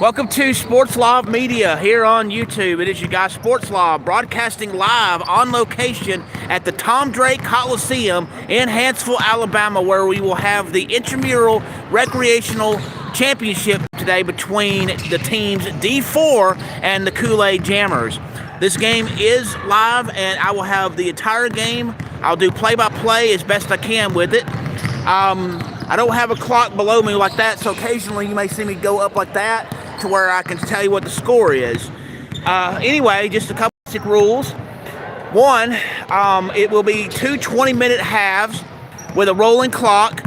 Welcome to Sports Live Media here on YouTube. It is your guy Sports Live broadcasting live on location at the Tom Drake Coliseum in Huntsville, Alabama, where we will have the Intramural Recreational Championship today between the teams D4 and the Kool Jammers. This game is live and I will have the entire game. I'll do play-by-play as best I can with it. I don't have a clock below me like that, so occasionally you may see me go up like that to where I can tell you what the score is. Anyway, just a couple basic rules. One, it will be two 20-minute halves with a rolling clock.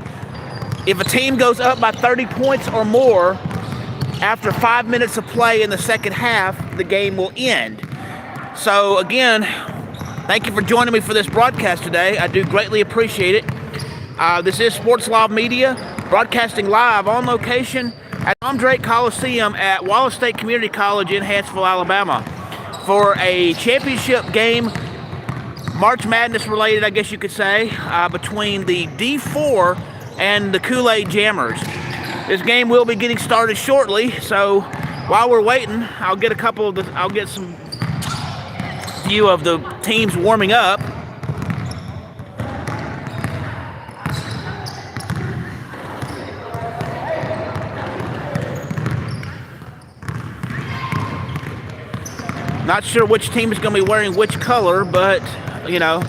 If a team goes up by 30 points or more after 5 minutes of play in the second half, the game will end. So again, thank you for joining me for this broadcast today. I do greatly appreciate it. This is Sports Live Media, broadcasting live on location at Tom Drake Coliseum at Wallace State Community College in Huntsville, Alabama, for a championship game, March Madness related, I guess you could say, between the D4 and the Kool Jammers. This game will be getting started shortly, so while we're waiting, I'll get some view of the teams warming up. Not sure which team is going to be wearing which color, but, you know.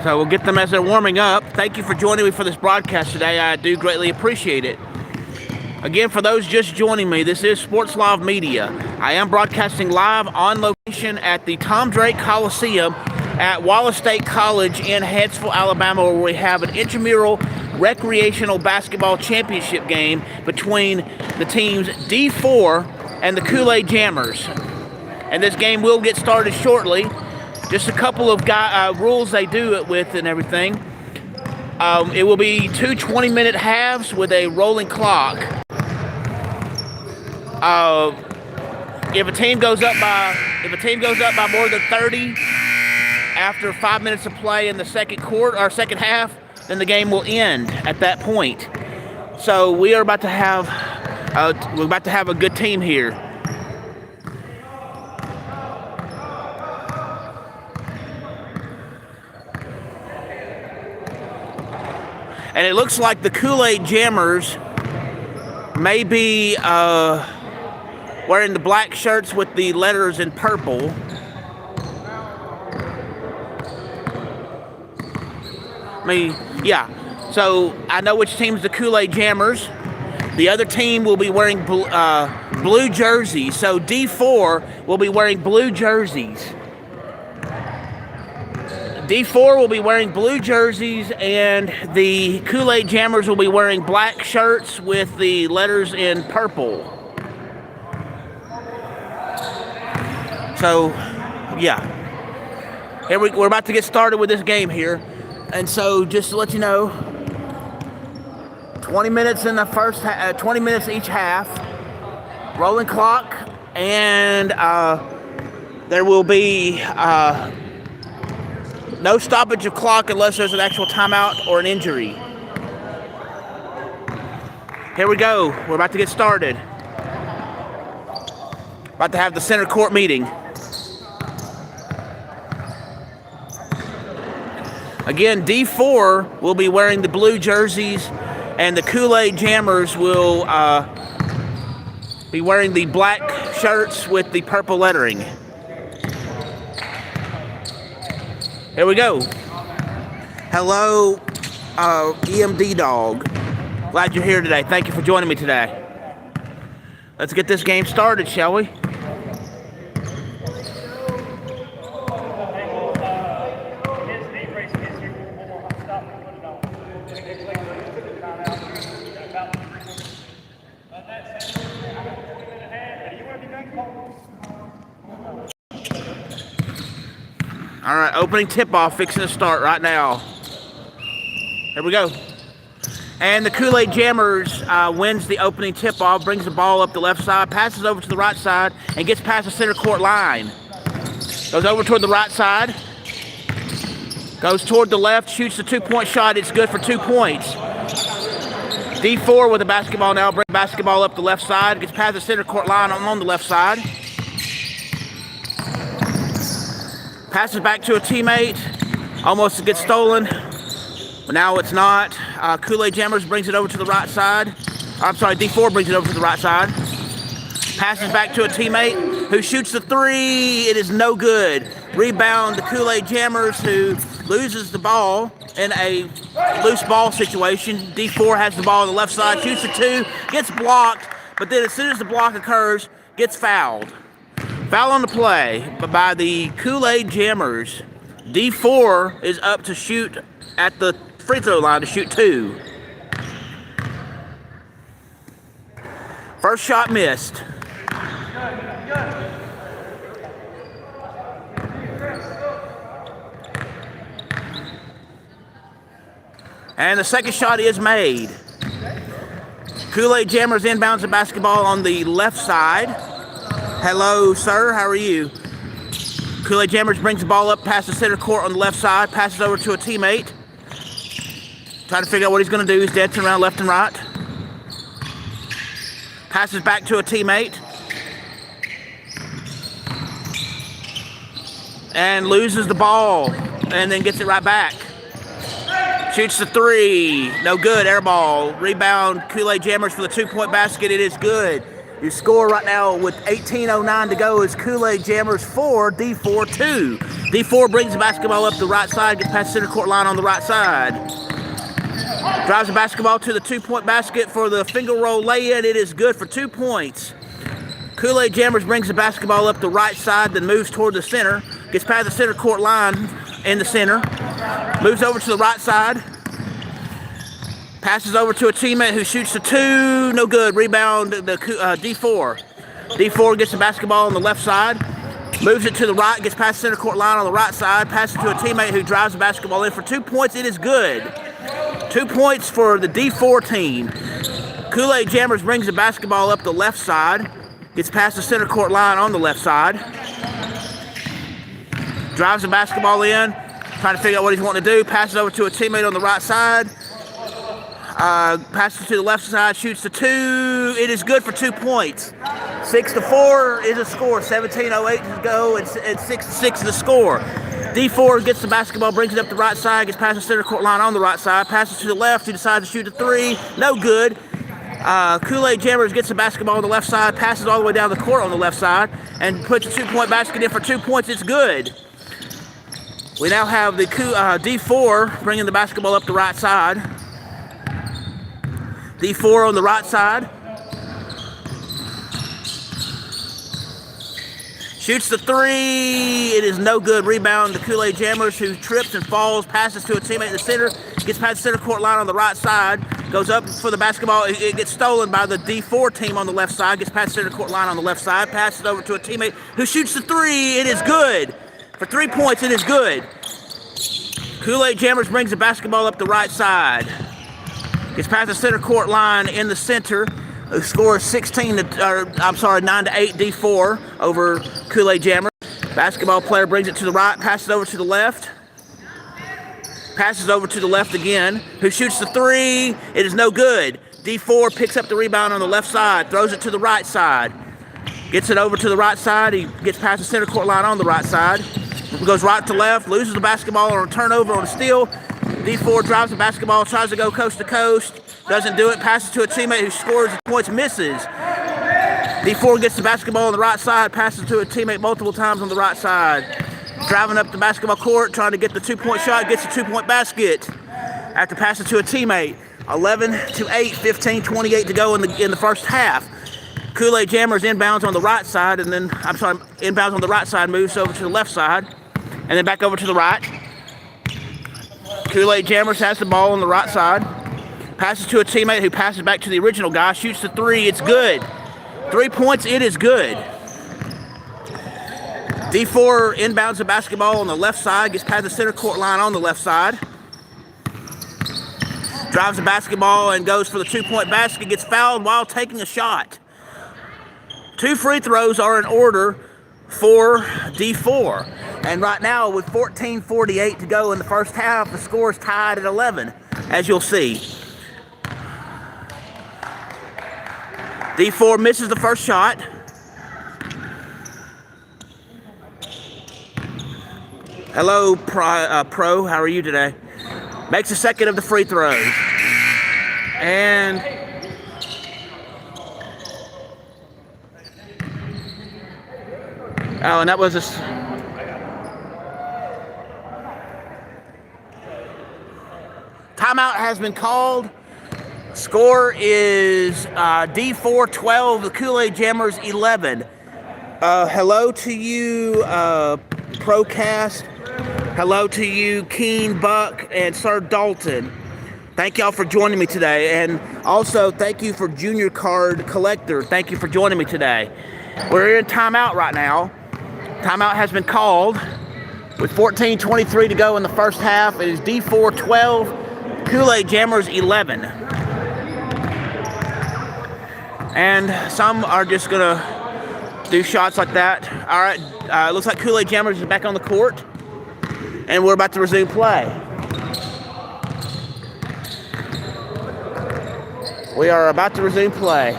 So we'll get them as they're warming up. Thank you for joining me for this broadcast today. I do greatly appreciate it. Again, for those just joining me, this is Sports Live Media. I am broadcasting live on location at the Tom Drake Coliseum at Wallace State College in Huntsville, Alabama, where we have an intramural recreational basketball championship game between the teams D4 and the Kool Jammers. And this game will get started shortly. Just a couple of rules they do it with and everything. It will be two 20-minute halves with a rolling clock. If a team goes up by more than 30 after 5 minutes of play in the second half, then the game will end at that point. So we're about to have a good team here. And it looks like the Kool Jammers may be wearing the black shirts with the letters in purple. Yeah, so I know which team's the Kool Jammers. The other team will be wearing blue jerseys. So D4 will be wearing blue jerseys. D4 will be wearing blue jerseys, and the Kool Jammers will be wearing black shirts with the letters in purple. So, yeah. We're about to get started with this game here. And so, just to let you know, 20 minutes in the first 20 minutes each half, rolling clock, and there will be no stoppage of clock unless there's an actual timeout or an injury. Here we go. We're about to get started. About to have the center court meeting. Again, D4 will be wearing the blue jerseys, and the Kool Jammers will be wearing the black shirts with the purple lettering. Here we go. Hello, EMD Dog. Glad you're here today. Thank you for joining me today. Let's get this game started, shall we? All right, opening tip-off fixing to start right now. Here we go. And the Kool Jammers wins the opening tip-off, brings the ball up the left side, passes over to the right side, and gets past the center court line. Goes over toward the right side. Goes toward the left, shoots the 2-point shot. It's good for 2 points. D4 with the basketball now. Bring the basketball up the left side. Gets past the center court line on the left side. Passes back to a teammate. Almost gets stolen. But now it's not. Kool-Aid Jammers brings it over to the right side. I'm sorry, D4 brings it over to the right side. Passes back to a teammate who shoots the 3. It is no good. Rebound the Kool-Aid Jammers, who loses the ball in a loose ball situation. D4 has the ball on the left side, shoots the 2, gets blocked, but then as soon as the block occurs, gets fouled. Foul on the play by the Kool-Aid Jammers. D4 is up to shoot at the free throw line to shoot 2. First shot missed. And the second shot is made. Kool-Aid Jammers inbounds the basketball on the left side. Hello, sir. How are you? Kool-Aid Jammers brings the ball up past the center court on the left side. Passes over to a teammate. Trying to figure out what he's going to do. He's dancing around left and right. Passes back to a teammate. And loses the ball. And then gets it right back. Shoots the 3. No good. Air ball. Rebound. Kool-Aid Jammers for the 2-point basket. It is good. Your score right now with 18:09 to go is Kool-Aid Jammers 4, D4 2. D4 brings the basketball up the right side. Gets past the center court line on the right side. Drives the basketball to the 2-point basket for the finger roll lay-in. It is good for 2 points. Kool-Aid Jammers brings the basketball up the right side, then moves toward the center. Gets past the center court line in the center. Moves over to the right side. Passes over to a teammate who shoots the 2. No good. Rebound the D4. D4 gets the basketball on the left side. Moves it to the right. Gets past the center court line on the right side. Passes to a teammate who drives the basketball in for 2 points. It is good. 2 points for the D4 team. Kool-Aid Jammers brings the basketball up the left side. Gets past the center court line on the left side. Drives the basketball in. Trying to figure out what he's wanting to do. Passes over to a teammate on the right side. Passes to the left side. Shoots the 2. It is good for 2 points. 6-4 is the score. 17:08 to go, and 6-6 is the score. D4 gets the basketball, brings it up the right side, gets past the center court line on the right side, passes to the left, who decides to shoot a 3. No good. Kool-Aid Jammers gets the basketball on the left side, passes all the way down the court on the left side, and puts a 2-point basket in for 2 points. It's good. We now have the D4 bringing the basketball up the right side. D4 on the right side. Shoots the 3. It is no good. Rebound to Kool-Aid Jammers, who trips and falls, passes to a teammate in the center, gets past the center court line on the right side, goes up for the basketball. It gets stolen by the D4 team on the left side, gets past the center court line on the left side, passes over to a teammate who shoots the 3. It is good. For 3 points, it is good. Kool-Aid Jammers brings the basketball up the right side. Gets past the center court line in the center. Who scores 9-8 D4 over Kool-Aid Jammers. Basketball player brings it to the right, passes over to the left. Passes over to the left again. Who shoots the 3. It is no good. D4 picks up the rebound on the left side, throws it to the right side. Gets it over to the right side. He gets past the center court line on the right side. Goes right to left, loses the basketball on a turnover on a steal. D4 drives the basketball, tries to go coast to coast. Doesn't do it, passes to a teammate who scores the points, misses. D4 gets the basketball on the right side, passes to a teammate multiple times on the right side. Driving up the basketball court, trying to get the 2-point shot, gets a 2-point basket. After passing to a teammate, 11-8, 15:28 to go in the first half. Kool-Aid Jammers inbounds on the right side, inbounds on the right side, moves over to the left side, and then back over to the right. Kool-Aid Jammers has the ball on the right side. Passes to a teammate who passes back to the original guy. Shoots the 3. It's good. 3 points. It is good. D4 inbounds the basketball on the left side. Gets past the center court line on the left side. Drives the basketball and goes for the 2-point basket. Gets fouled while taking a shot. 2 free throws are in order for D4. And right now, with 14:48 to go in the first half, the score is tied at 11, as you'll see. D4 misses the first shot. Hello, Pro. How are you today? Makes the second of the free throws. And and that was a timeout has been called. Score is D4 12, the Kool-Aid Jammers 11. Hello to you, Procast. Hello to you, Keen, Buck, and Sir Dalton. Thank y'all for joining me today. And also, thank you for Junior Card Collector. Thank you for joining me today. We're in timeout right now. Timeout has been called with 14:23 to go in the first half. It is D4 12, Kool-Aid Jammers 11. And some are just going to do shots like that. All right, looks like Kool-Aid Jammers is back on the court. And we're about to resume play. We are about to resume play.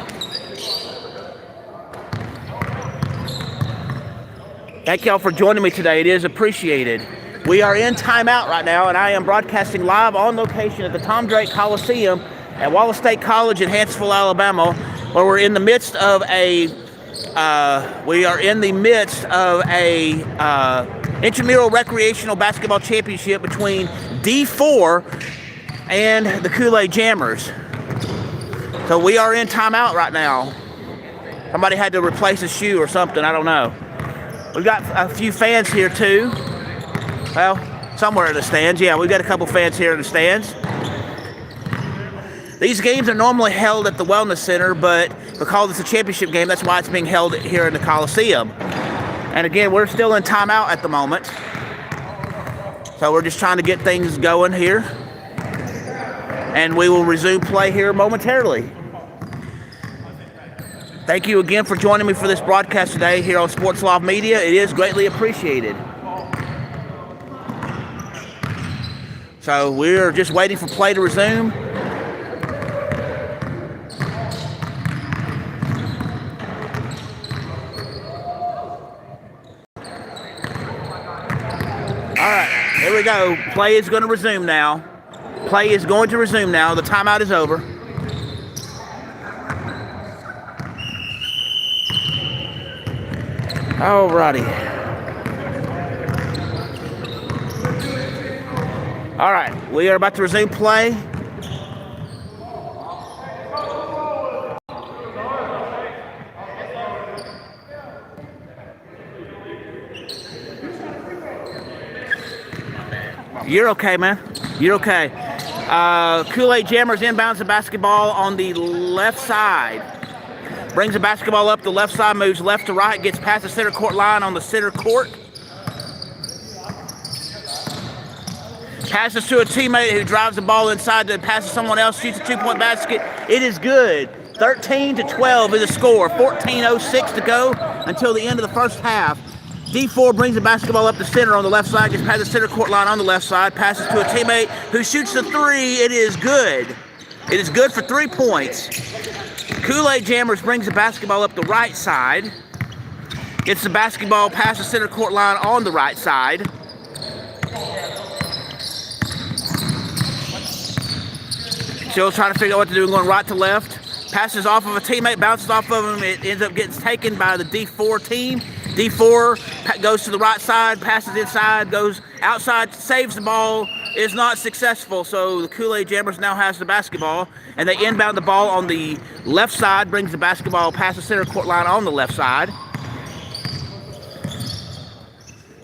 Thank y'all for joining me today. It is appreciated. We are in timeout right now, and I am broadcasting live on location at the Tom Drake Coliseum at Wallace State College in Huntsville, Alabama, where we're in the midst of a Intramural Recreational Basketball Championship between D4 and the Kool-Aid Jammers. So we are in timeout right now. Somebody had to replace a shoe or something, I don't know. We've got a few fans here too. Well, somewhere in the stands. Yeah, we've got a couple fans here in the stands. These games are normally held at the Wellness Center, but because it's a championship game, that's why it's being held here in the Coliseum. And again, we're still in timeout at the moment. So we're just trying to get things going here. And we will resume play here momentarily. Thank you again for joining me for this broadcast today here on Sports Live Media. It is greatly appreciated. So we're just waiting for play to resume. Here we go. Play is going to resume now. Play is going to resume now. The timeout is over. Alrighty. All right, we are about to resume play. You're okay, man. You're okay. Kool-Aid Jammers inbounds the basketball on the left side. Brings the basketball up the left side, moves left to right, gets past the center court line on the center court. Passes to a teammate who drives the ball inside to pass to someone else, shoots a two-point basket. It is good. 13-12 is the score. 14:06 to go until the end of the first half. D4 brings the basketball up the center on the left side, gets past the center court line on the left side, passes to a teammate who shoots the three. It is good. It is good for 3 points. Kool-Aid Jammers brings the basketball up the right side, gets the basketball past the center court line on the right side. Still trying to figure out what to do, going right to left. Passes off of a teammate, bounces off of him. It ends up getting taken by the D4 team. D4 goes to the right side, passes inside, goes outside, saves the ball, is not successful. So the Kool-Aid Jammers now has the basketball, and they inbound the ball on the left side, brings the basketball past the center court line on the left side.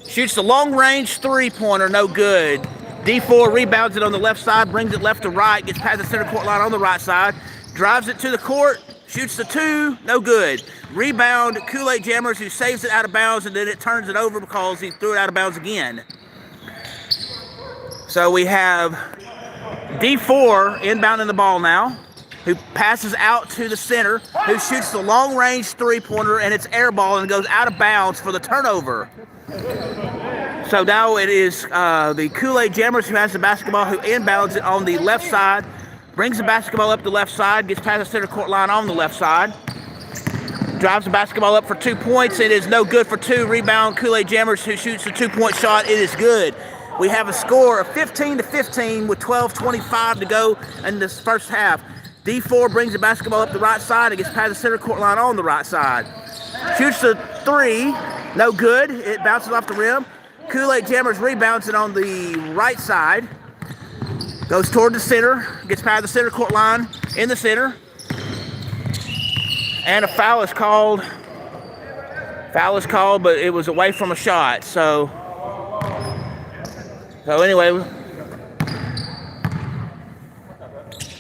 Shoots the long-range three-pointer, no good. D4 rebounds it on the left side, brings it left to right, gets past the center court line on the right side, drives it to the court, shoots the two, no good. Rebound, Kool-Aid Jammers, who saves it out of bounds, and then it turns it over because he threw it out of bounds again. So we have D4 inbounding the ball now, who passes out to the center, who shoots the long-range three-pointer, and it's air ball and goes out of bounds for the turnover. So now it is the Kool-Aid Jammers who has the basketball, who inbounds it on the left side, brings the basketball up the left side, gets past the center court line on the left side, drives the basketball up for 2 points. It is no good for two. Rebound, Kool-Aid Jammers, who shoots the 2-point shot. It is good. We have a score of 15-15 with 12:25 to go in this first half. D4 brings the basketball up the right side and gets past the center court line on the right side. Shoots the three, no good. It bounces off the rim. Kool-Aid Jammers rebounds it on the right side. Goes toward the center, gets past the center court line in the center. And a foul is called. Foul is called, but it was away from a shot. So anyway,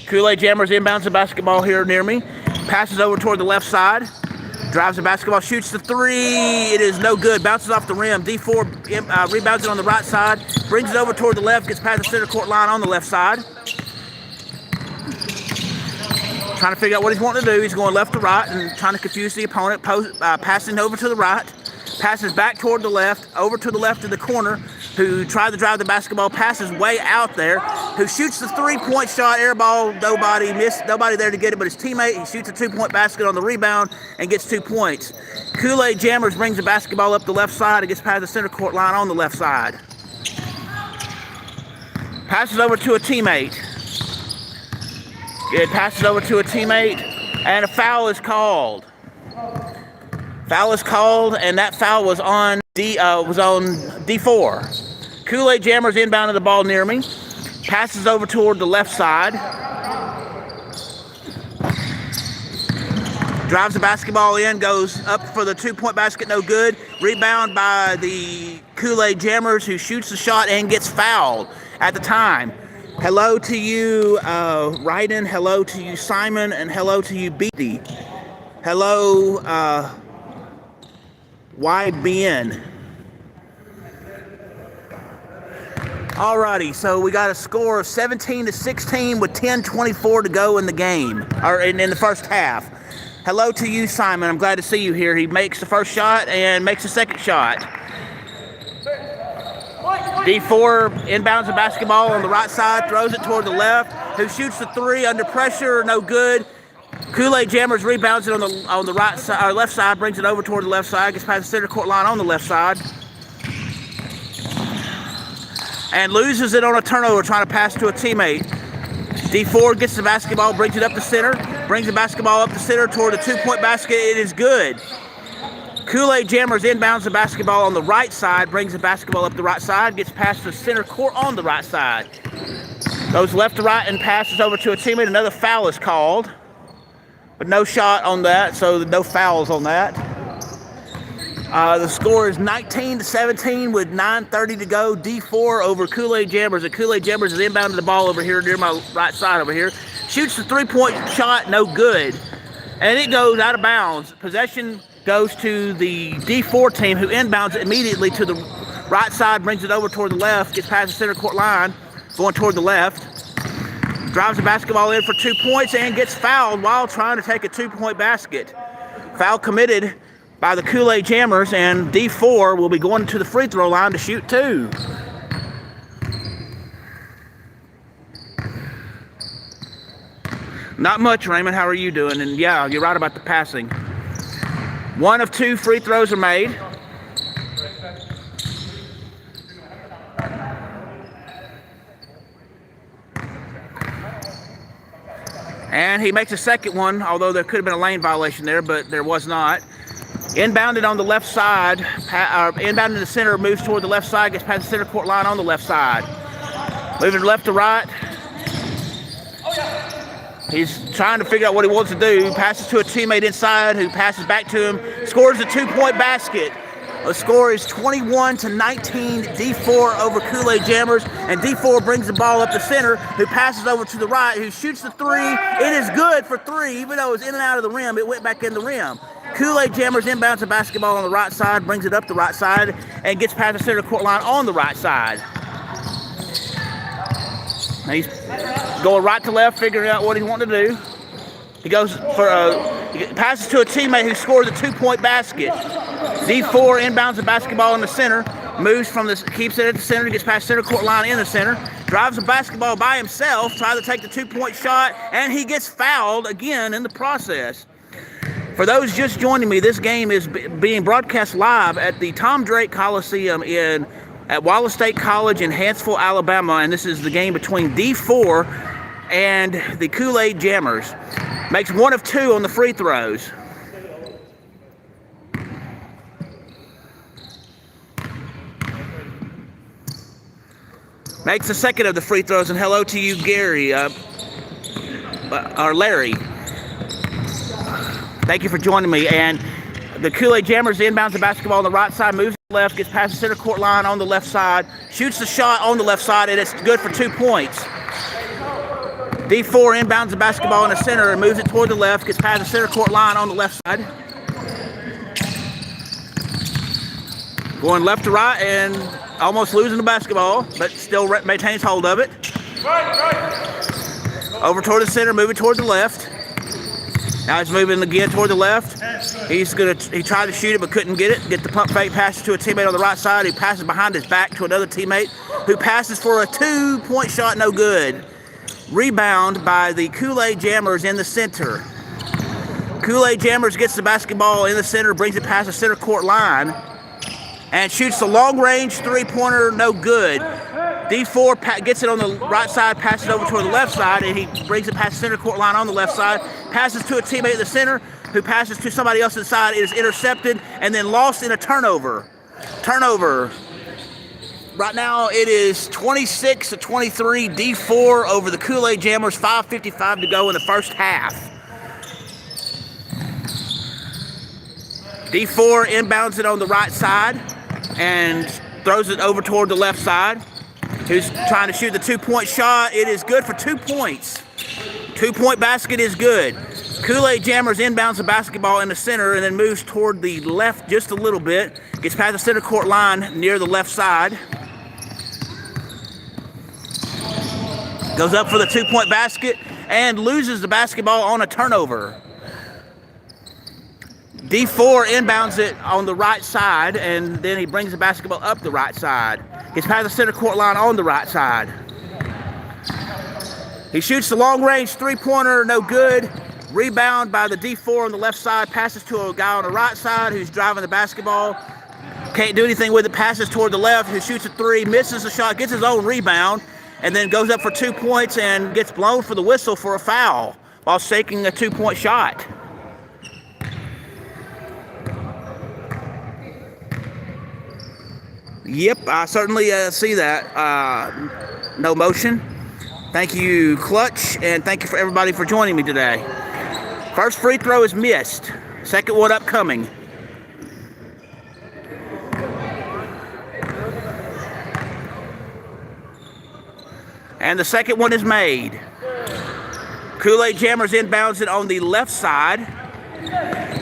Kool-Aid Jammers inbounds the basketball here near me. Passes over toward the left side. Drives the basketball, shoots the three. It is no good. Bounces off the rim. D4 rebounds it on the right side. Brings it over toward the left. Gets past the center court line on the left side. Trying to figure out what he's wanting to do. He's going left to right and trying to confuse the opponent. Passing over to the right. Passes back toward the left. Over to the left in the corner. Who tried to drive the basketball. Passes way out there. Who shoots the 3-point shot. Air ball. Nobody missed. Nobody there to get it but his teammate. He shoots a 2-point basket on the rebound and gets 2 points. Kool-Aid Jammers brings the basketball up the left side and gets past the center court line on the left side. Passes over to a teammate. It passes over to a teammate, and a foul is called. Foul is called, and that foul was on D4. Kool-Aid Jammers inbounded the ball near me. Passes over toward the left side. Drives the basketball in, goes up for the 2-point basket, no good. Rebound by the Kool-Aid Jammers, who shoots the shot and gets fouled at the time. Hello to you, Ryden. Hello to you, Simon. And hello to you, Beatty. Hello, YBN. Alrighty, so we got a score of 17-16 with 10:24 to go in the game, or in the first half. Hello to you, Simon. I'm glad to see you here. He makes the first shot and makes the second shot. D4 inbounds the basketball on the right side, throws it toward the left, who shoots the three under pressure, no good. Kool-Aid Jammers rebounds it on the right side, or left side, brings it over toward the left side, gets past the center court line on the left side, and loses it on a turnover trying to pass to a teammate. D4 gets the basketball, brings it up the center, brings the basketball up the center toward the 2-point basket. It is good. Kool-Aid Jammers inbounds the basketball on the right side, brings the basketball up the right side, gets past the center court on the right side. Goes left to right and passes over to a teammate. Another foul is called, but no shot on that, so no fouls on that. The score is 19-17 with 9:30 to go. D4 over Kool-Aid Jammers. The Kool-Aid Jammers is inbounding the ball over here near my right side over here. Shoots the 3-point shot, no good. And it goes out of bounds. Possession goes to the D4 team, who inbounds it immediately to the right side, brings it over toward the left, gets past the center court line, going toward the left. Drives the basketball in for 2 points and gets fouled while trying to take a 2-point basket. Foul committed by the Kool-Aid Jammers, and D4 will be going to the free throw line to shoot 2. Not much, Raymond. How are you doing? And yeah, you're right about the passing. 1 of 2 free throws are made. And he makes a second one, although there could have been a lane violation there, but there was not. Inbounded on the left side, inbounded to the center, moves toward the left side, gets past the center court line on the left side. Moving left to right. He's trying to figure out what he wants to do. Passes to a teammate inside, who passes back to him. Scores a 2-point basket. The score is 21-19. D4 over Kool-Aid Jammers, and D4 brings the ball up the center, who passes over to the right, who shoots the three. It is good for 3, even though it was in and out of the rim. It went back in the rim. Kool-Aid Jammers inbounds the basketball on the right side, brings it up the right side, and gets past the center court line on the right side. And he's going right to left, figuring out what he wants to do. He goes for he passes to a teammate who scores a 2-point basket. D4 inbounds the basketball in the center, moves from this, keeps it at the center, gets past center court line in the center, drives the basketball by himself, tries to take the 2-point shot, and he gets fouled again in the process. For those just joining me, this game is being broadcast live at the Tom Drake Coliseum at Wallace State College in Huntsville, Alabama, and this is the game between D4 and the Kool-Aid Jammers. Makes 1 of 2 on the free throws. Makes the second of the free throws, and hello to you, Gary, or Larry. Thank you for joining me. And the Kool-Aid Jammers inbounds the basketball on the right side, moves to the left, gets past the center court line on the left side, shoots the shot on the left side, and it's good for 2 points. D4 inbounds the basketball in the center and moves it toward the left, gets past the center court line on the left side. Going left to right and almost losing the basketball, but still maintains hold of it. Over toward the center, moving toward the left. Now he's moving again toward the left. He tried to shoot it but couldn't get it. Get the pump fake, passes to a teammate on the right side, who passes behind his back to another teammate, who passes for a 2-point shot, no good. Rebound by the Kool-Aid Jammers in the center. Kool-Aid Jammers gets the basketball in the center, brings it past the center court line, and shoots the long-range 3-pointer, no good. D4 gets it on the right side, passes over toward the left side, and he brings it past the center court line on the left side, passes to a teammate in the center, who passes to somebody else inside. It is intercepted and then lost in a turnover. Right now it is 26-23, D4 over the Kool-Aid Jammers, 5:55 to go in the first half. D4 inbounds it on the right side and throws it over toward the left side. Who's trying to shoot the 2-point shot. It is good for 2 points. 2-point basket is good. Kool-Aid Jammers inbounds the basketball in the center and then moves toward the left just a little bit. Gets past the center court line near the left side. Goes up for the 2-point basket and loses the basketball on a turnover. D4 inbounds it on the right side, and then he brings the basketball up the right side. Gets past the center court line on the right side. He shoots the long-range 3-pointer, no good. Rebound by the D4 on the left side, passes to a guy on the right side who's driving the basketball. Can't do anything with it, passes toward the left, who shoots a 3, misses the shot, gets his own rebound, and then goes up for 2 points and gets blown for the whistle for a foul while shaking a 2-point shot. Yep, I certainly see that. No motion. Thank you, Clutch, and thank you for everybody for joining me today. First free throw is missed. Second one upcoming. And the second one is made. Kool-Aid Jammers inbounds it on the left side.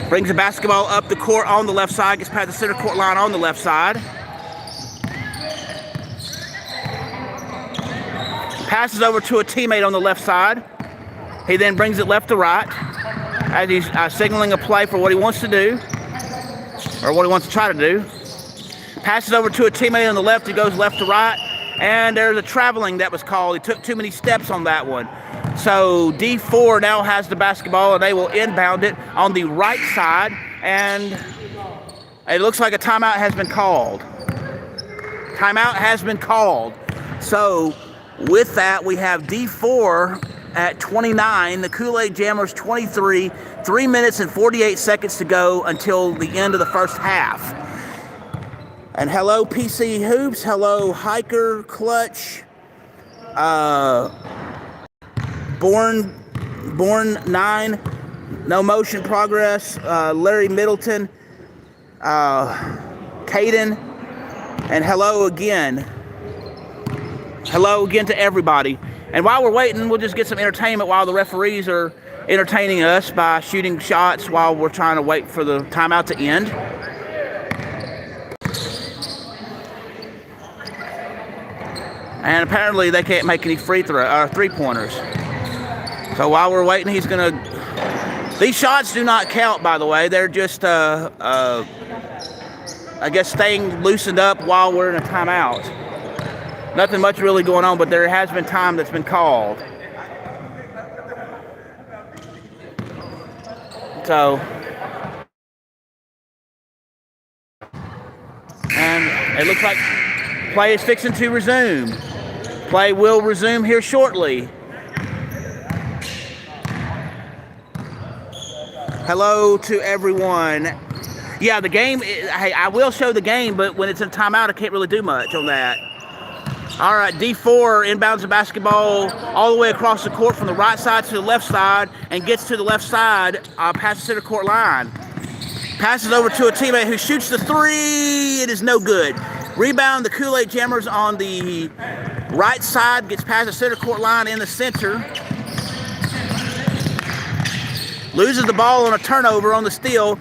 Brings the basketball up the court on the left side. Gets past the center court line on the left side. Passes over to a teammate on the left side. He then brings it left to right as he's signaling a play for what he wants to do, or what he wants to try to do. Passes over to a teammate on the left who goes left to right, and there's a traveling that was called. He took too many steps on that one. So D4 now has the basketball, and they will inbound it on the right side, and it looks like a timeout has been called. Timeout has been called. So with that, we have D4 at 29, the Kool-Aid Jammers 23, 3 minutes and 48 seconds to go until the end of the first half. And hello, PC Hoops. Hello, Hiker, Clutch, Born 9, No Motion Progress, Larry Middleton, Caden, and hello again. Hello again to everybody. And while we're waiting, we'll just get some entertainment while the referees are entertaining us by shooting shots while we're trying to wait for the timeout to end. And apparently they can't make any three-pointers. So while we're waiting, he's going to... These shots do not count, by the way. They're just I guess, staying loosened up while we're in a timeout. Nothing much really going on, but there has been time that's been called. So, and it looks like play is fixing to resume. Play will resume here shortly. Hello to everyone. Yeah, the game, hey, I will show the game, but when it's in timeout, I can't really do much on that. All right, D4 inbounds the basketball all the way across the court from the right side to the left side and gets to the left side past the center court line. Passes over to a teammate who shoots the three. It is no good. Rebound, the Kool-Aid Jammers on the right side, gets past the center court line in the center. Loses the ball on a turnover on the steal.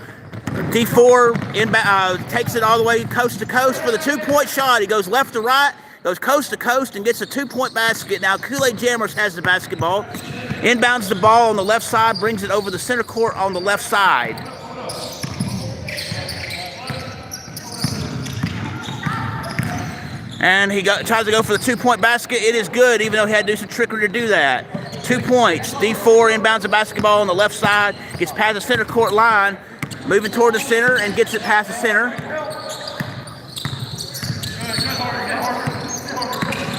D4 takes it all the way coast to coast for the two-point shot. He goes left to right, goes coast to coast, and gets a two-point basket. Now Kool-Aid Jammers has the basketball. Inbounds the ball on the left side, brings it over the center court on the left side. And he tries to go for the two-point basket. It is good, even though he had to do some trickery to do that. 2 points. D4 inbounds the basketball on the left side, gets past the center court line, moving toward the center, and gets it past the center.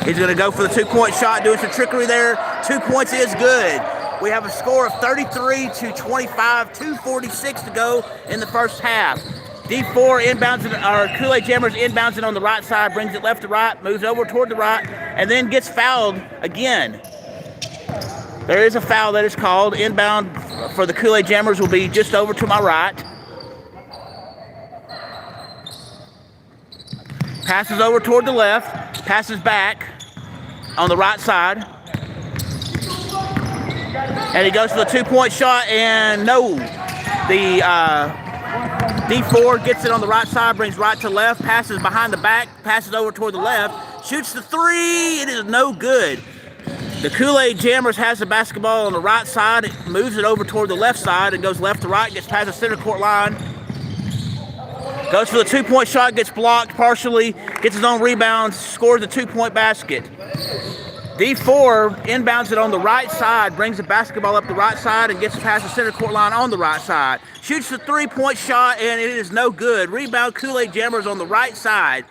He's going to go for the two-point shot, doing some trickery there. 2 points is good. We have a score of 33-25, 2:46 to go in the first half. D4 inbounds it, or Kool-Aid Jammers inbounds it on the right side, brings it left to right, moves over toward the right, and then gets fouled again. There is a foul that is called. Inbound for the Kool-Aid Jammers will be just over to my right. Passes over toward the left, passes back on the right side. And he goes for the two-point shot, and no. The D4 gets it on the right side, brings right to left, passes behind the back, passes over toward the left, shoots the three. It is no good. The Kool-Aid Jammers has the basketball on the right side, it moves it over toward the left side and goes left to right, gets past the center court line. Goes for the two-point shot, gets blocked partially, gets his own rebound, scores the two-point basket. D4 inbounds it on the right side, brings the basketball up the right side and gets past the center court line on the right side. Shoots the three-point shot, and it is no good. Rebound, Kool-Aid Jammers on the right side.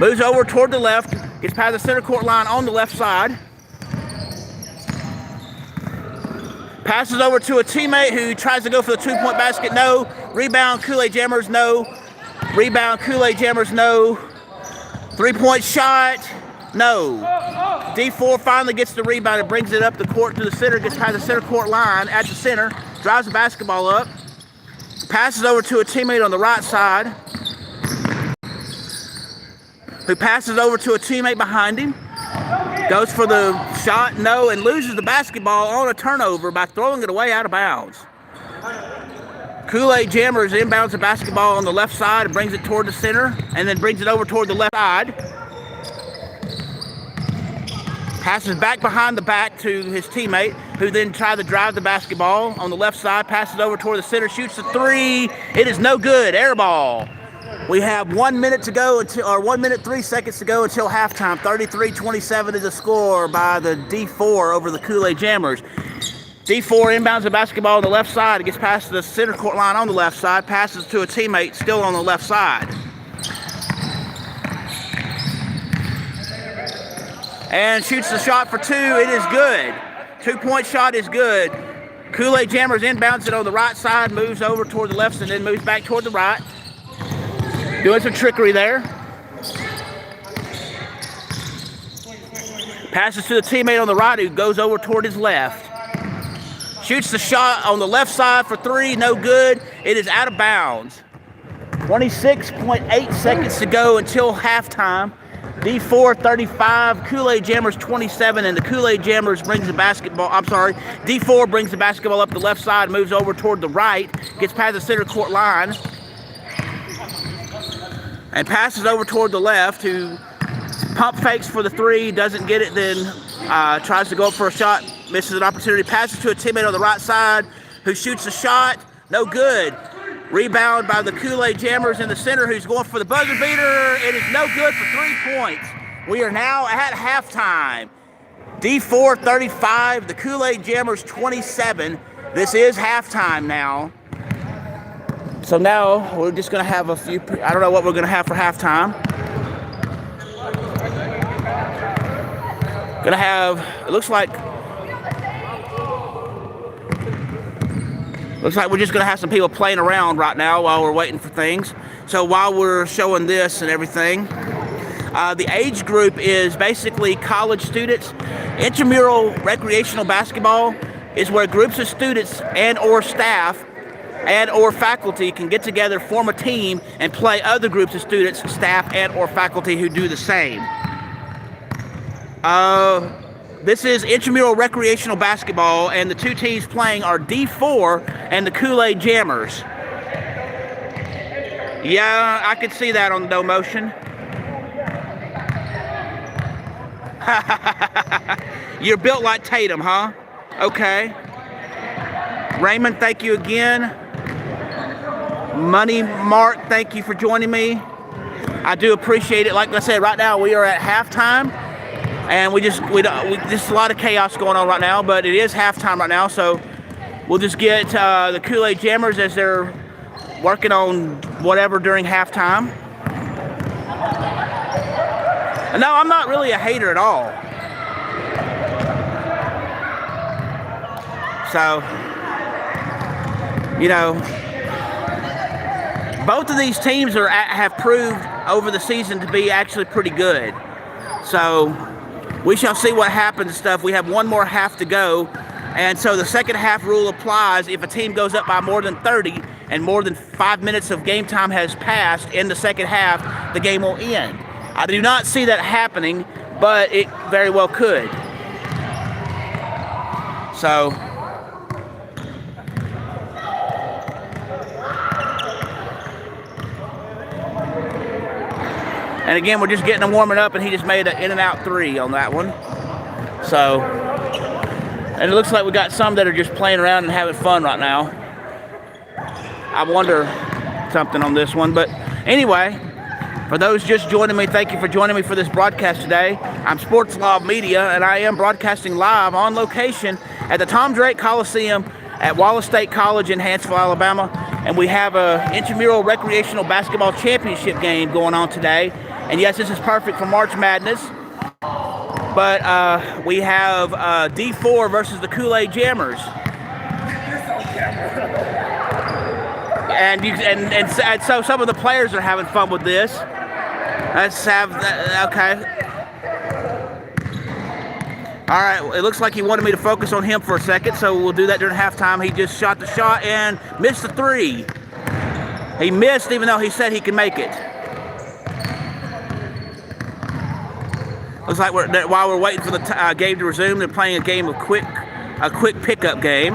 Moves over toward the left, gets past the center court line on the left side. Passes over to a teammate who tries to go for the two-point basket. No. Rebound, Kool-Aid Jammers, no. Rebound, Kool-Aid Jammers, no. Three-point shot, no. D4 finally gets the rebound and brings it up the court to the center, gets past the center court line at the center, drives the basketball up, passes over to a teammate on the right side, who passes over to a teammate behind him. Goes for the shot, no, and loses the basketball on a turnover by throwing it away out of bounds. Kool-Aid Jammers inbounds the basketball on the left side and brings it toward the center, and then brings it over toward the left side. Passes back behind the back to his teammate, who then tried to drive the basketball on the left side, passes over toward the center, shoots the three. It is no good, air ball. We have 1 minute to go, or 1 minute 3 seconds to go until halftime. 33-27 is the score by the D4 over the Kool-Aid Jammers. D4 inbounds the basketball on the left side. It gets past the center court line on the left side, passes to a teammate still on the left side. And shoots the shot for two. It is good. 2-point shot is good. Kool-Aid Jammers inbounds it on the right side, moves over toward the left, and then moves back toward the right. Doing some trickery there. Passes to the teammate on the right who goes over toward his left. Shoots the shot on the left side for three, no good. It is out of bounds. 26.8 seconds to go until halftime. D4 35, Kool-Aid Jammers 27, and the Kool-Aid Jammers brings the basketball, D4 brings the basketball up the left side, moves over toward the right, gets past the center court line, and passes over toward the left, who pump fakes for the three, doesn't get it, then tries to go up for a shot, misses an opportunity, passes to a teammate on the right side, who shoots a shot, no good. Rebound by the Kool Jammers in the center, who's going for the buzzer beater. It is no good for 3 points. We are now at halftime. D4 35, the Kool Jammers 27. This is halftime now. So now we're just going to have a few, I don't know what we're going to have for halftime. Going to have, it looks like we're just going to have some people playing around right now while we're waiting for things. So while we're showing this and everything, the age group is basically college students. Intramural recreational basketball is where groups of students and or staff and or faculty can get together, form a team, and play other groups of students, staff, and or faculty who do the same. This is intramural recreational basketball, and the two teams playing are D4 and the Kool Jammers. Yeah, I could see that on no motion. You're built like Tatum, huh? Okay. Raymond, thank you again. Money Mark, thank you for joining me. I do appreciate it. Like I said, right now we are at halftime, and just a lot of chaos going on right now, but it is halftime right now, so we'll just get the Kool Jammers as they're working on whatever during halftime. No, I'm not really a hater at all. So, you know, both of these teams have proved over the season to be actually pretty good. So we shall see what happens and stuff. We have one more half to go. And so the second half rule applies. If a team goes up by more than 30 and more than 5 minutes of game time has passed in the second half, the game will end. I do not see that happening, but it very well could. So, and again, we're just getting him warming up, and he just made an in-and-out 3 on that one. So, and it looks like we got some that are just playing around and having fun right now. I wonder something on this one, but anyway, for those just joining me, thank you for joining me for this broadcast today. I'm Sports Law Media, and I am broadcasting live on location at the Tom Drake Coliseum at Wallace State College in Hanceville, Alabama, and we have a intramural recreational basketball championship game going on today. And yes, this is perfect for March Madness. But we have D4 versus the Kool Jammers. And so some of the players are having fun with this. Let's have that, okay. All right, it looks like he wanted me to focus on him for a second, so we'll do that during halftime. He just shot the shot and missed the 3. He missed even though he said he could make it. Looks like while we're waiting for the game to resume, they're playing a game of a quick pickup game.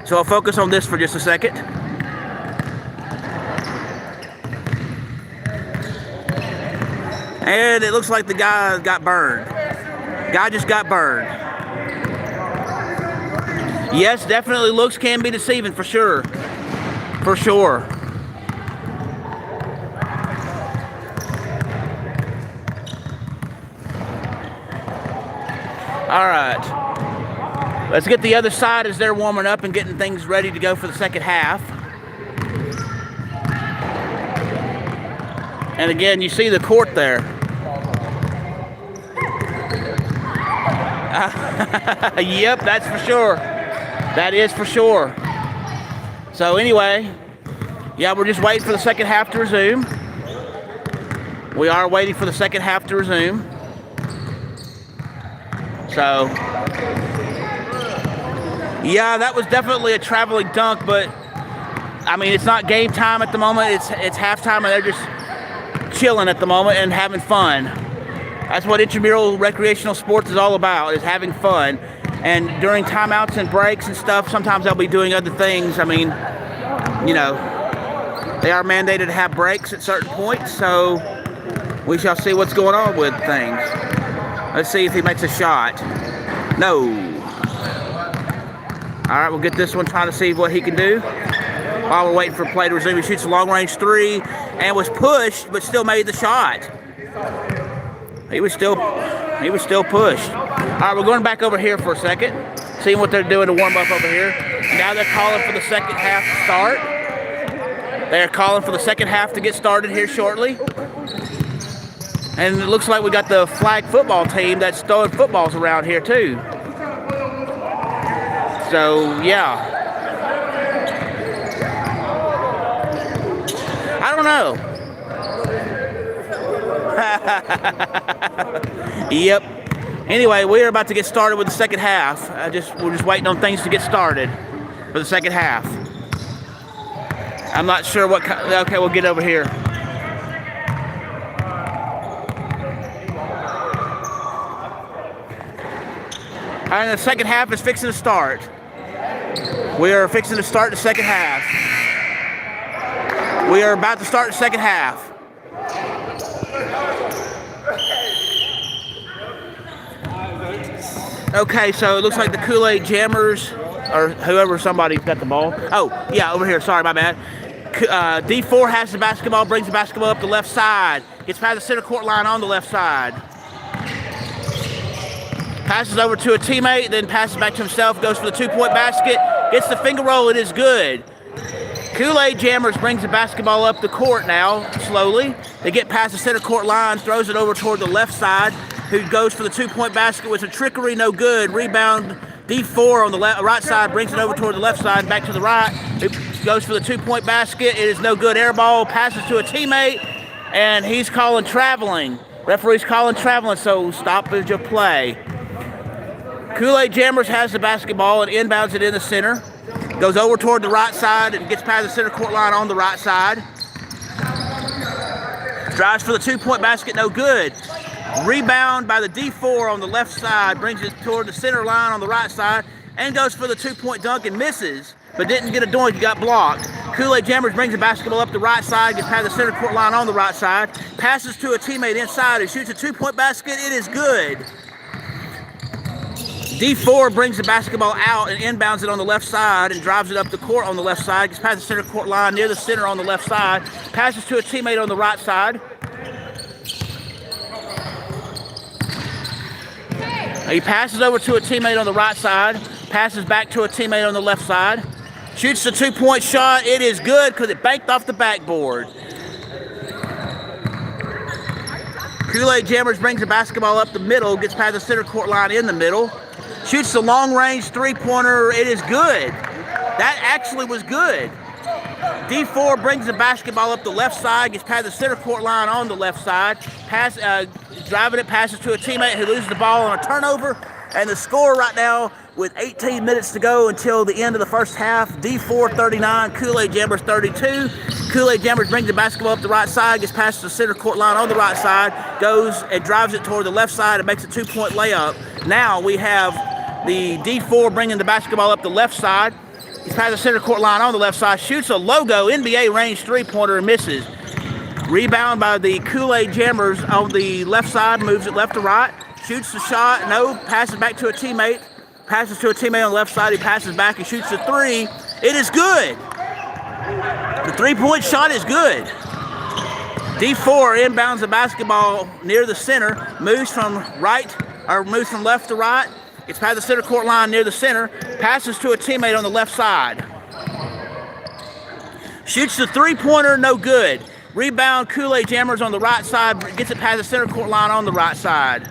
So I'll focus on this for just a second. And it looks like the guy got burned. Guy just got burned. Yes, definitely looks can be deceiving for sure. For sure. All right, let's get the other side as they're warming up and getting things ready to go for the second half. And again, you see the court there. Yep, that's for sure. That is for sure. So anyway, yeah, we're just waiting for the second half to resume. We are waiting for the second half to resume. So, yeah, that was definitely a traveling dunk, but I mean, it's not game time at the moment. It's halftime, and they're just chilling at the moment and having fun. That's what intramural recreational sports is all about, is having fun. And during timeouts and breaks and stuff, sometimes they'll be doing other things. I mean, you know, they are mandated to have breaks at certain points, so we shall see what's going on with things. Let's see if he makes a shot. No. All right, we'll get this one, trying to see what he can do. While we're waiting for play to resume, he shoots a long-range three and was pushed, but still made the shot. He was still pushed. All right, we're going back over here for a second, seeing what they're doing to warm up over here. Now they're calling for the second half to start. They're calling for the second half to get started here shortly. And it looks like we got the flag football team that's throwing footballs around here too. So, yeah. I don't know. Yep. Anyway, we're about to get started with the second half. We're just waiting on things to get started for the second half. I'm not sure what kind. Okay, we'll get over here. All right, the second half is fixing to start. We are fixing to start the second half. We are about to start the second half. Okay, so it looks like the Kool-Aid Jammers, or whoever, somebody's got the ball. Oh, yeah, over here. Sorry, my bad. D4 has the basketball, brings the basketball up the left side. Gets past the center court line on the left side. Passes over to a teammate, then passes back to himself, goes for the two-point basket, gets the finger roll, it is good. Kool-Aid Jammers brings the basketball up the court now, slowly. They get past the center court line, throws it over toward the left side, who goes for the two-point basket with a trickery, no good. Rebound, D4 on the right side, brings it over toward the left side, back to the right. It goes for the two-point basket, it is no good. Air ball, passes to a teammate, and he's calling traveling. Referee's calling traveling, so stoppage of play. Kool-Aid Jammers has the basketball and inbounds it in the center. Goes over toward the right side and gets past the center court line on the right side. Drives for the two-point basket, no good. Rebound by the D4 on the left side, brings it toward the center line on the right side, and goes for the two-point dunk and misses, but didn't get a dunk, got blocked. Kool-Aid Jammers brings the basketball up the right side, gets past the center court line on the right side, passes to a teammate inside who shoots a two-point basket, it is good. D4 brings the basketball out and inbounds it on the left side and drives it up the court on the left side. Gets past the center court line near the center on the left side. Passes to a teammate on the right side. He passes over to a teammate on the right side. Passes back to a teammate on the left side. Shoots the two-point shot. It is good because it banked off the backboard. Kool-Aid Jammers brings the basketball up the middle. Gets past the center court line in the middle. Shoots the long-range three-pointer. It is good. That actually was good. D4 brings the basketball up the left side, gets past the center court line on the left side, driving it, passes to a teammate who loses the ball on a turnover. And the score right now, with 18 minutes to go until the end of the first half, D4 39, Kool-Aid Jammers 32. Kool-Aid Jammers brings the basketball up the right side, gets past the center court line on the right side, goes and drives it toward the left side and makes a two-point layup. Now we have the D4 bringing the basketball up the left side. He's past the center court line on the left side, shoots a logo NBA range three-pointer and misses. Rebound by the Kool-Aid Jammers on the left side, moves it left to right, shoots the shot, no, passes back to a teammate, passes to a teammate on the left side, he passes back and shoots the three. It is good. The three-point shot is good. D4 inbounds the basketball near the center, moves from left to right, gets past the center court line near the center, passes to a teammate on the left side. Shoots the three-pointer, no good. Rebound, Kool-Aid Jammers on the right side, gets it past the center court line on the right side.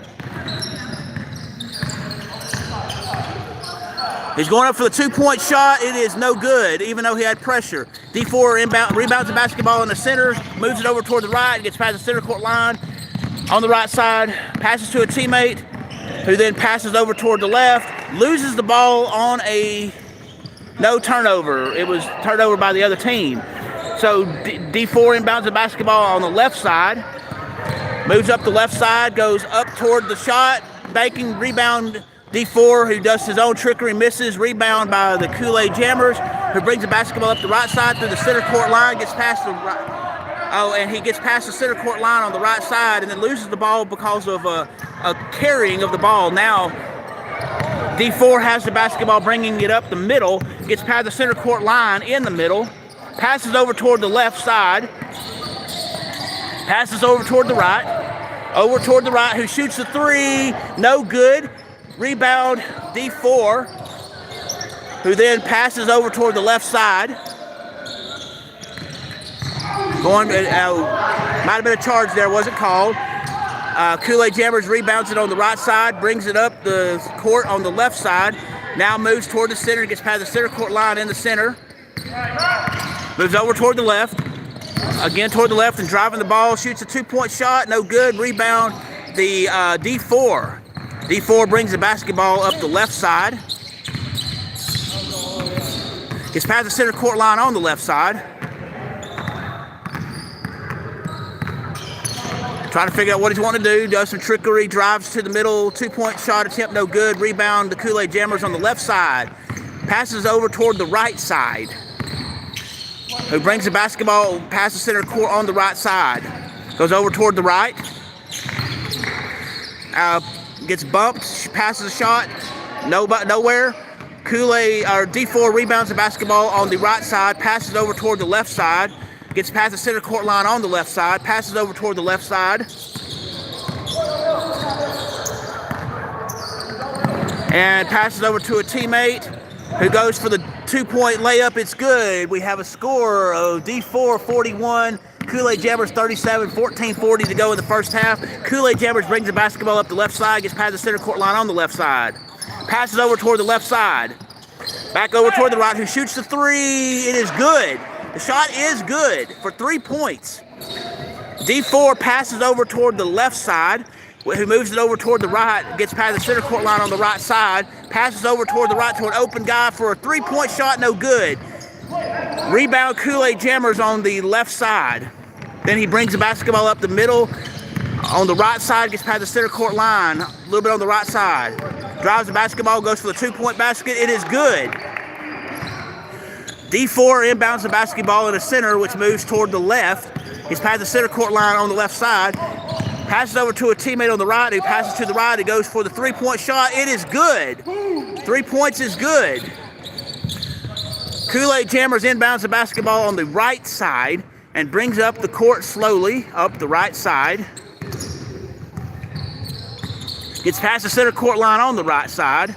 He's going up for the two-point shot. It is no good, even though he had pressure. D4 rebounds the basketball in the center, moves it over toward the right, gets past the center court line on the right side, passes to a teammate, who then passes over toward the left, loses the ball on no turnover. It was turned over by the other team. So D4 inbounds the basketball on the left side, moves up the left side, goes up toward the shot, banking, rebound D4, who does his own trickery, misses, rebound by the Kool-Aid Jammers, who brings the basketball up the right side through the center court line, gets past the right. Oh, and he gets past the center court line on the right side and then loses the ball because of a carrying of the ball. Now, D4 has the basketball, bringing it up the middle, gets past the center court line in the middle, passes over toward the left side, passes over toward the right, who shoots the three, no good. Rebound D4, who then passes over toward the left side. Might have been a charge there, wasn't called. Kool-Aid Jammers rebounds it on the right side, brings it up the court on the left side, now moves toward the center, gets past the center court line in the center, moves over toward the left, again toward the left and driving the ball, shoots a two-point shot, no good. Rebound the D4. D4 brings the basketball up the left side, gets past the center court line on the left side. Trying to figure out what he's wanting to do. Does some trickery, drives to the middle, two-point shot attempt, no good. Rebound the Kool-Aid Jammers on the left side. Passes over toward the right side. Who brings the basketball past the center court on the right side. Goes over toward the right. Gets bumped, passes a shot, nowhere. Kool-Aid, or D4 rebounds the basketball on the right side, passes over toward the left side. Gets past the center court line on the left side, passes over toward the left side. And passes over to a teammate who goes for the two-point layup. It's good. We have a score of D4 41, Kool-Aid Jammers 37, 14:40 to go in the first half. Kool-Aid Jammers brings the basketball up the left side, gets past the center court line on the left side. Passes over toward the left side. Back over toward the right, who shoots the three. It is good. The shot is good for 3 points. D4 passes over toward the left side, who moves it over toward the right, gets past the center court line on the right side, passes over toward the right to an open guy for a three-point shot, no good. Rebound Kool-Aid Jammers on the left side. Then he brings the basketball up the middle on the right side, gets past the center court line, a little bit on the right side. Drives the basketball, goes for the two-point basket. It is good. D4 inbounds the basketball in the center, which moves toward the left. He's past the center court line on the left side. Passes over to a teammate on the right, who passes to the right. He goes for the three-point shot. It is good. 3 points is good. Kool-Aid Jammers inbounds the basketball on the right side and brings up the court slowly, up the right side. Gets past the center court line on the right side.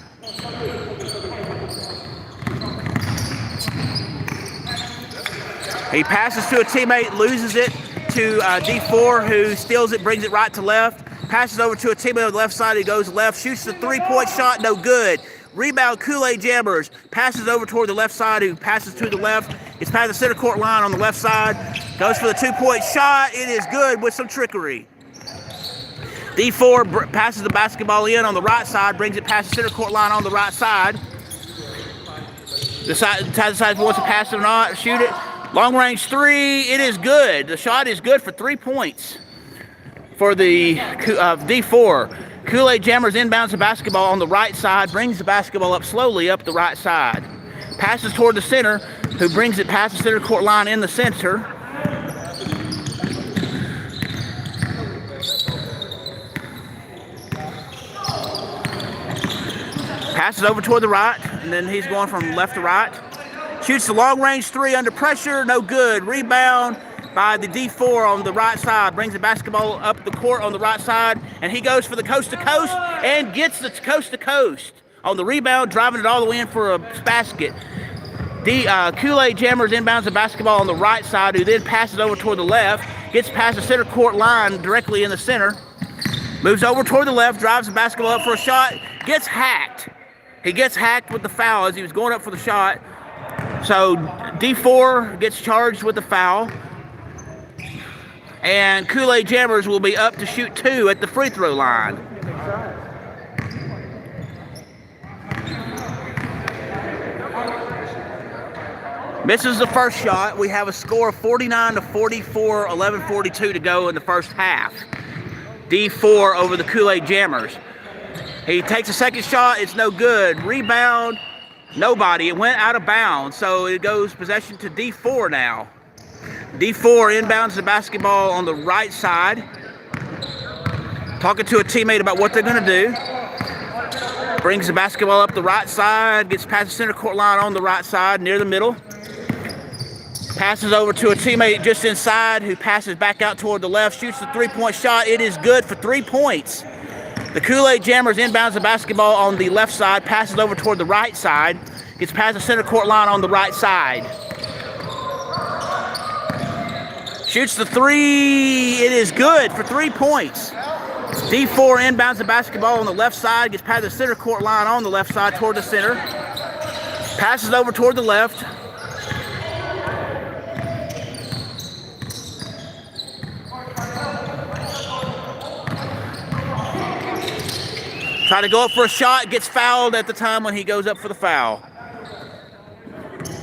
He passes to a teammate, loses it to D4, who steals it, brings it right to left. Passes over to a teammate on the left side, who goes left, shoots the three-point shot, no good. Rebound Kool-Aid Jammers, passes over toward the left side, who passes to the left. It's past the center court line on the left side. Goes for the two-point shot. It is good with some trickery. D4 passes the basketball in on the right side, brings it past the center court line on the right side. Decides if he wants to pass it or not, shoot it. Long range three, it is good. The shot is good for 3 points for the D4. Kool-Aid Jammers inbounds the basketball on the right side, brings the basketball up slowly up the right side. Passes toward the center, who brings it past the center court line in the center. Passes over toward the right, and then he's going from left to right. Shoots the long-range three under pressure, no good. Rebound by the D4 on the right side. Brings the basketball up the court on the right side, and he goes for the coast-to-coast and gets the coast-to-coast. On the rebound, driving it all the way in for a basket. Kool-Aid Jammers inbounds the basketball on the right side, who then passes over toward the left, gets past the center court line directly in the center, moves over toward the left, drives the basketball up for a shot, gets hacked. He gets hacked with the foul as he was going up for the shot. So D4 gets charged with the foul, and Kool-Aid Jammers will be up to shoot 2 at the free throw line. Misses the first shot. We have a score of 49-44, 11:42 to go in the first half. D4 over the Kool-Aid Jammers. He takes a second shot. It's no good. Rebound. Nobody. It went out of bounds, so it goes possession to D4 now. D4 inbounds the basketball on the right side. Talking to a teammate about what they're going to do. Brings the basketball up the right side, gets past the center court line on the right side, near the middle. Passes over to a teammate just inside who passes back out toward the left, shoots the three-point shot. It is good for 3 points. The Kool-Aid Jammers inbounds the basketball on the left side, passes over toward the right side, gets past the center court line on the right side. Shoots the three. It is good for 3 points. D4 inbounds the basketball on the left side, gets past the center court line on the left side toward the center. Passes over toward the left. Try to go up for a shot, gets fouled at the time when he goes up for the foul.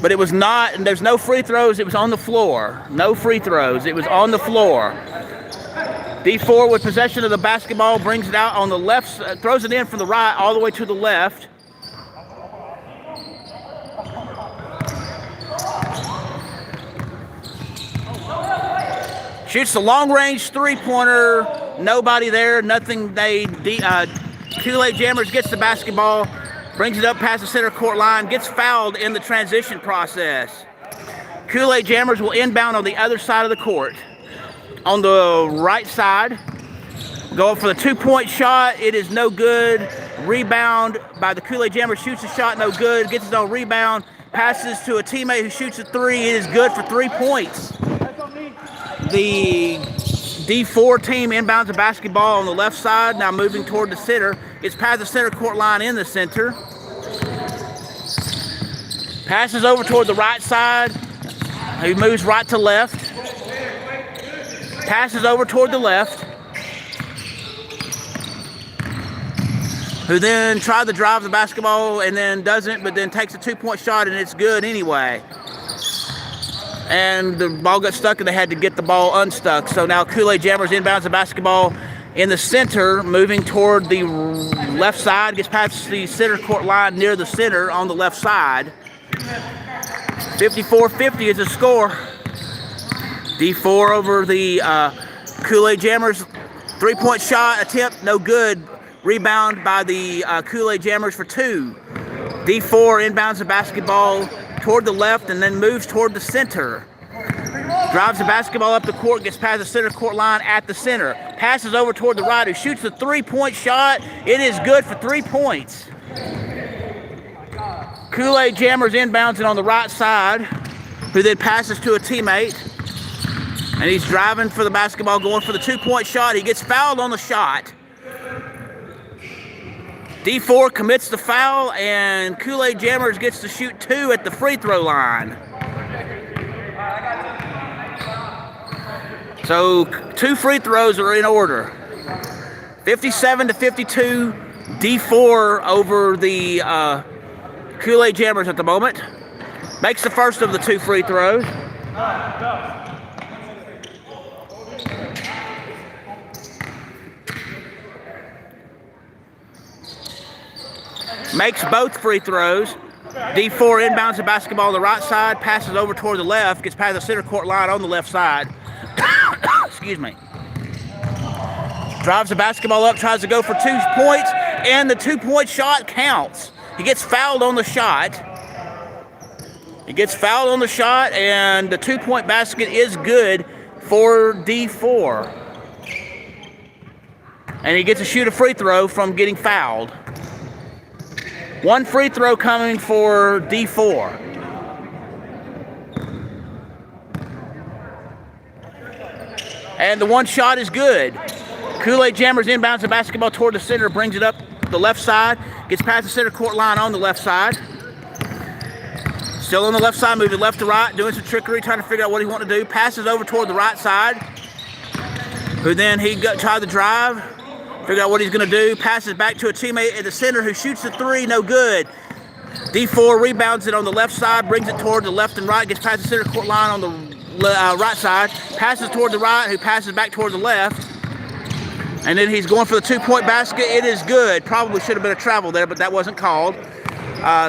But it was not, and there's no free throws, it was on the floor. No free throws, it was on the floor. D4 with possession of the basketball, brings it out on the left, throws it in from the right all the way to the left. Shoots the long-range three-pointer, nobody there, nothing. Kool-Aid Jammers gets the basketball, brings it up past the center court line, gets fouled in the transition process. Kool-Aid Jammers will inbound on the other side of the court. On the right side, go up for the two-point shot. It is no good. Rebound by the Kool-Aid Jammers, shoots a shot, no good. Gets his own rebound, passes to a teammate who shoots a three. It is good for 3 points. The D4 team inbounds the basketball on the left side, now moving toward the center. It's past the center court line in the center. Passes over toward the right side. He moves right to left. Passes over toward the left. Who then tried to drive the basketball and then doesn't, but then takes a two-point shot and it's good anyway. And the ball got stuck and they had to get the ball unstuck. So now Kool-Aid Jammers inbounds the basketball in the center, moving toward the left side, gets past the center court line near the center on the left side. 54-50 is the score. D4 over the Kool-Aid Jammers. Three-point shot attempt, no good. Rebound by the Kool-Aid Jammers for 2. D4 inbounds the basketball toward the left and then moves toward the center. Drives the basketball up the court, gets past the center court line at the center. Passes over toward the right, who shoots the three-point shot. It is good for 3 points. Kool-Aid Jammers inbounds it on the right side, who then passes to a teammate. And he's driving for the basketball, going for the two-point shot. He gets fouled on the shot. D4 commits the foul, and Kool-Aid Jammers gets to shoot 2 at the free throw line. So 2 free throws are in order. 57-52, D4 over the Kool-Aid Jammers at the moment. Makes the first of the 2 free throws. Makes both free throws. D4 inbounds the basketball on the right side, passes over toward the left, gets past the center court line on the left side. Excuse me. Drives the basketball up, tries to go for 2 points, and the 2-point shot counts. He gets fouled on the shot. He gets fouled on the shot, and the 2-point basket is good for D4. And he gets to shoot a free throw from getting fouled. 1 free throw coming for D4. And the 1 shot is good. Kool-Aid Jammers inbounds the basketball toward the center, brings it up the left side, gets past the center court line on the left side. Still on the left side, moving left to right, doing some trickery, trying to figure out what he wants to do. Passes over toward the right side, who then tried to drive, figure out what he's going to do. Passes back to a teammate at the center who shoots the 3, no good. D4 rebounds it on the left side, brings it toward the left and right, gets past the center court line on the right side, passes toward the right, who passes back toward the left. And then he's going for the 2-point basket. It is good. Probably should have been a travel there, but that wasn't called.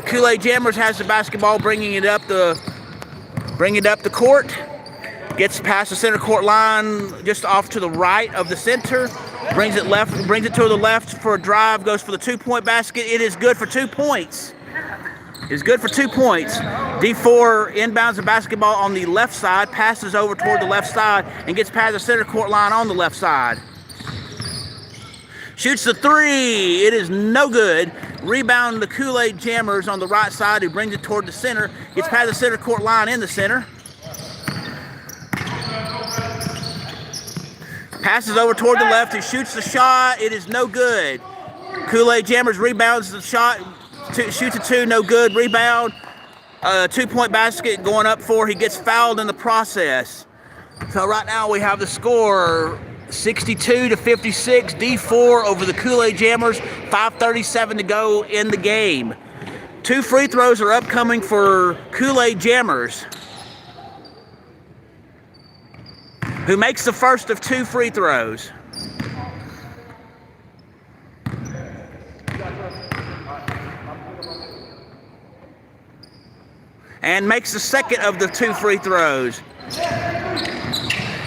Kool-Aid Jammers has the basketball, bringing it up the court. Gets past the center court line, just off to the right of the center. Brings it to the left for a drive, goes for the 2-point basket. It is good for 2 points. It's good for 2 points. D4 inbounds the basketball on the left side, passes over toward the left side, and gets past the center court line on the left side. Shoots the 3. It is no good. Rebound the Kool-Aid Jammers on the right side, who brings it toward the center. Gets past the center court line in the center. Passes over toward the left. He shoots the shot. It is no good. Kool-Aid Jammers rebounds the shot. Shoots a 2, no good. Rebound. 2-point basket going up 4. He gets fouled in the process. So right now we have the score 62-56. D4 over the Kool-Aid Jammers. 5:37 to go in the game. 2 free throws are upcoming for Kool-Aid Jammers, who makes the first of 2 free throws. And makes the second of the 2 free throws.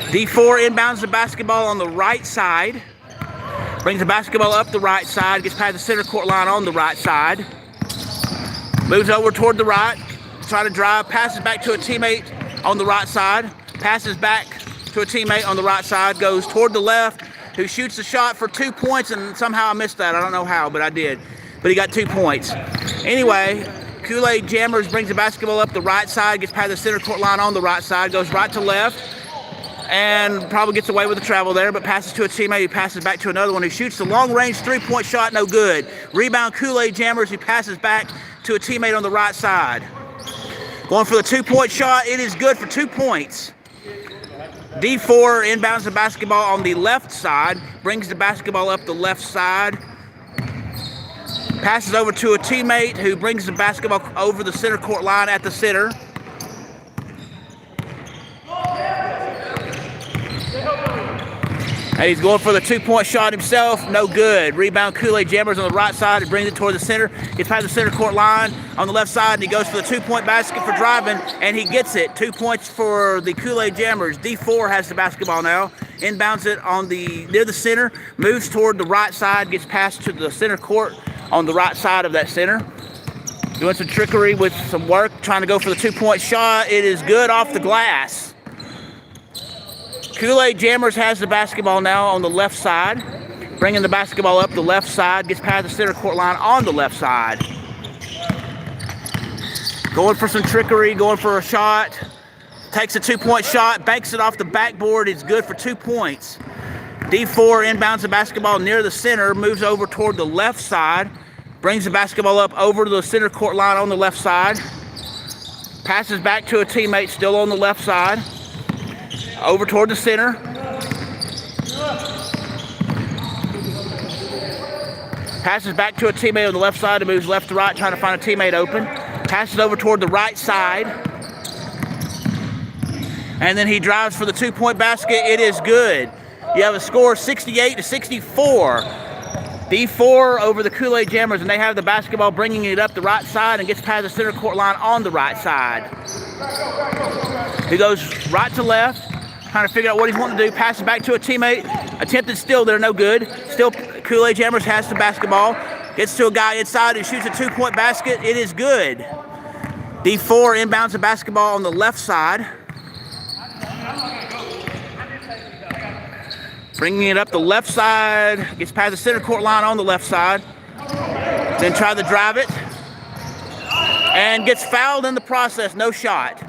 D4 inbounds the basketball on the right side. Brings the basketball up the right side. Gets past the center court line on the right side. Moves over toward the right. Trying to drive. Passes back to a teammate on the right side. Passes back to a teammate on the right side. Goes toward the left, who shoots the shot for 2 points. And somehow I missed that. I don't know how, but I did. But he got 2 points. Anyway, Kool-Aid Jammers brings the basketball up the right side, gets past the center court line on the right side, goes right to left, and probably gets away with the travel there, but passes to a teammate who passes back to another one who shoots the long-range 3-point shot, no good. Rebound Kool-Aid Jammers, who passes back to a teammate on the right side. Going for the 2-point shot, it is good for 2 points. D4 inbounds the basketball on the left side, brings the basketball up the left side, passes over to a teammate who brings the basketball over the center court line at the center. And he's going for the 2-point shot himself, no good. Rebound Kool-Aid Jammers on the right side, he brings it toward the center, gets past the center court line on the left side, and he goes for the 2-point basket for driving, and he gets it. 2 points for the Kool-Aid Jammers. D4 has the basketball now, inbounds it on near the center, moves toward the right side, gets past to the center court on the right side of that center. Doing some trickery with some work, trying to go for the 2-point shot. It is good off the glass. Kool-Aid Jammers has the basketball now on the left side, bringing the basketball up the left side, gets past the center court line on the left side. Going for some trickery, going for a shot. Takes a 2-point shot, banks it off the backboard. It's good for 2 points. D4 inbounds the basketball near the center, moves over toward the left side, brings the basketball up over to the center court line on the left side, passes back to a teammate still on the left side, over toward the center, passes back to a teammate on the left side and moves left to right trying to find a teammate open, passes over toward the right side, and then he drives for the 2-point basket. It is good. You have a score 68-64. D4 over the Kool-Aid Jammers, and they have the basketball, bringing it up the right side and gets past the center court line on the right side. He goes right to left, trying to figure out what he's wanting to do. Passes back to a teammate. Attempted still there, no good. Still, Kool-Aid Jammers has the basketball. Gets to a guy inside who shoots a 2-point basket. It is good. D4 inbounds the basketball on the left side, bringing it up the left side, gets past the center court line on the left side, then try to drive it, and gets fouled in the process. No shot.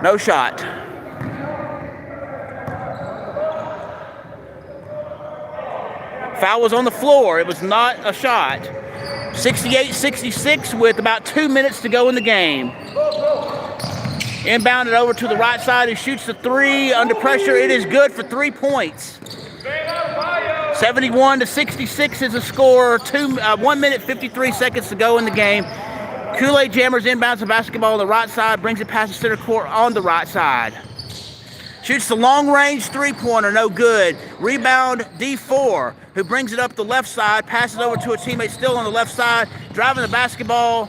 No shot. Foul was on the floor. It was not a shot. 68-66 with about 2 minutes to go in the game. Inbounded over to the right side, who shoots the 3 under pressure. It is good for 3 points. 71-66 is the score. 1 minute 53 seconds to go in the game. Kool-Aid Jammers inbounds the basketball on the right side, brings it past the center court on the right side. Shoots the long-range 3-pointer, no good. Rebound D4, who brings it up the left side, passes over to a teammate still on the left side, driving the basketball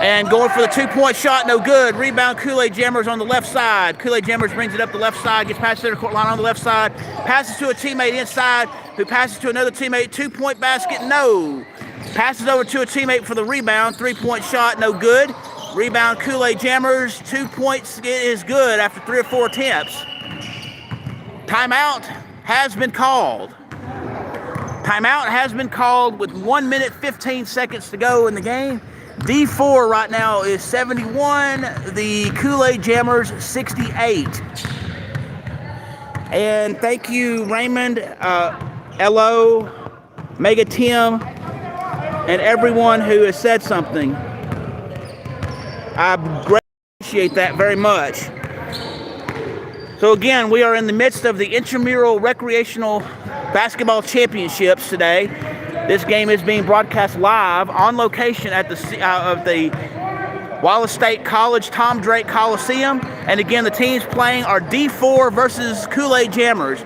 And going for the two-point shot, no good. Rebound, Kool-Aid Jammers on the left side. Kool-Aid Jammers brings it up the left side, gets past the center court line on the left side, passes to a teammate inside, who passes to another teammate. Two-point basket, no. Passes over to a teammate for the rebound. Three-point shot, no good. Rebound, Kool-Aid Jammers. 2 points is good after 3 or 4 attempts. Timeout has been called. Timeout has been called with 1 minute, 15 seconds to go in the game. D4 right now is 71, the Kool-Aid Jammers 68. And thank you, Raymond, Elo, Mega Tim, and everyone who has said something. I greatly appreciate that very much. So again, we are in the midst of the Intramural Recreational Basketball Championships today. This game is being broadcast live on location at the Wallace State College Tom Drake Coliseum. And again, the teams playing are D4 versus Kool-Aid Jammers.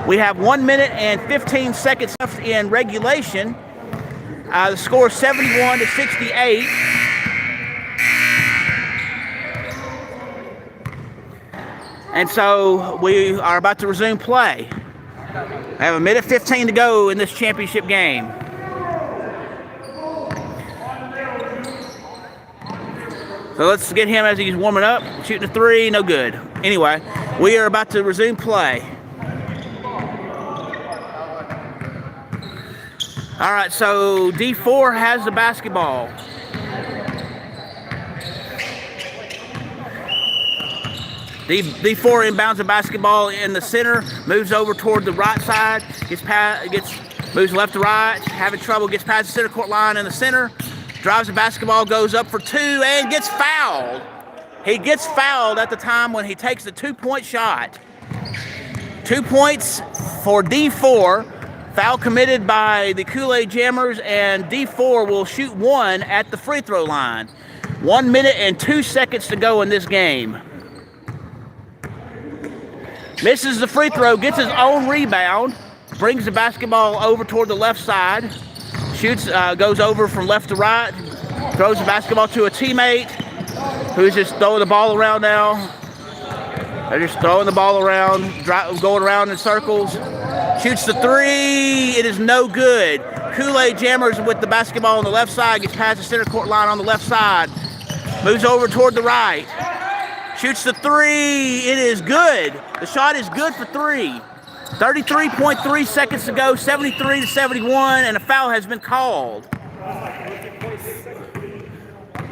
We have 1 minute and 15 seconds left in regulation. The score is 71 to 68. And so we are about to resume play. I have 1 minute 15 to go in this championship game. So let's get him as he's warming up. Shooting a three, no good. Anyway, we are about to resume play. All right, so D4 has the basketball. D4 inbounds the basketball in the center, moves over toward the right side, moves left to right, having trouble, gets past the center court line in the center, drives the basketball, goes up for two, and gets fouled. He gets fouled at the time when he takes the two-point shot. 2 points for D4, foul committed by the Kool-Aid Jammers, and D4 will shoot one at the free throw line. 1 minute and 2 seconds to go in this game. Misses the free throw, gets his own rebound, brings the basketball over toward the left side, shoots, goes over from left to right, throws the basketball to a teammate who's just throwing the ball around now. They're just throwing the ball around, going around in circles. Shoots the three, it is no good. Kool-Aid Jammers with the basketball on the left side, gets past the center court line on the left side, moves over toward the right. Shoots the three, it is good. The shot is good for three. 33.3 seconds to go, 73 to 71, and a foul has been called.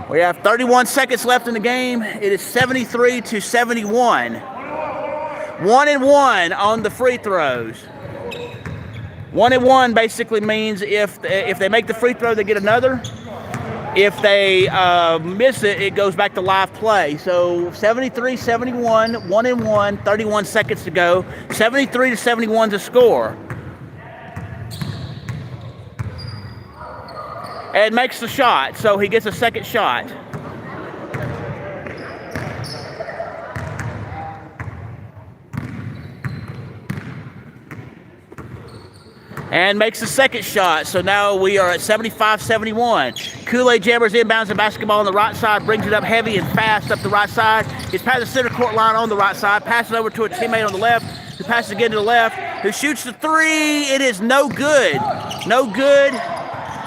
We have 31 seconds left in the game. It is 73 to 71. 1-1 on the free throws. 1-1 basically means if they make the free throw, they get another. If they miss it, it goes back to live play. So 73-71, 1-1, 31 seconds to go. 73 to 71 to score. And makes the shot, so he gets a second shot. And makes the second shot. So now we are at 75-71. Kool-Aid Jammers inbounds the basketball on the right side, brings it up heavy and fast up the right side. Gets past the center court line on the right side, passes over to a teammate on the left, who passes again to the left, who shoots the three. It is no good. No good.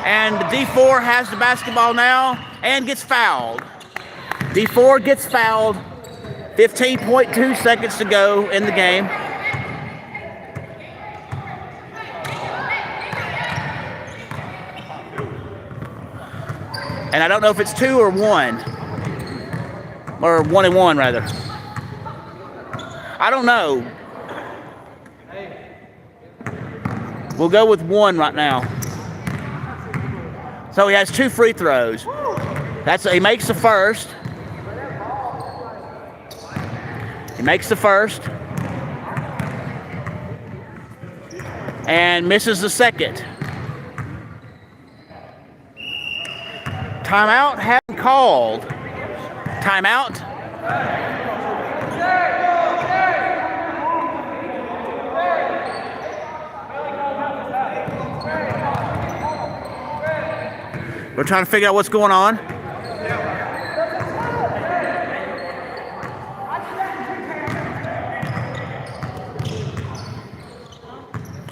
And D4 has the basketball now and gets fouled. D4 gets fouled. 15.2 seconds to go in the game. And I don't know if it's 2 or 1. Or 1-1, rather. I don't know. We'll go with 1 right now. So he has 2 free throws. He makes the first. He makes the first. And misses the second. Timeout has been called. Timeout. We're trying to figure out what's going on.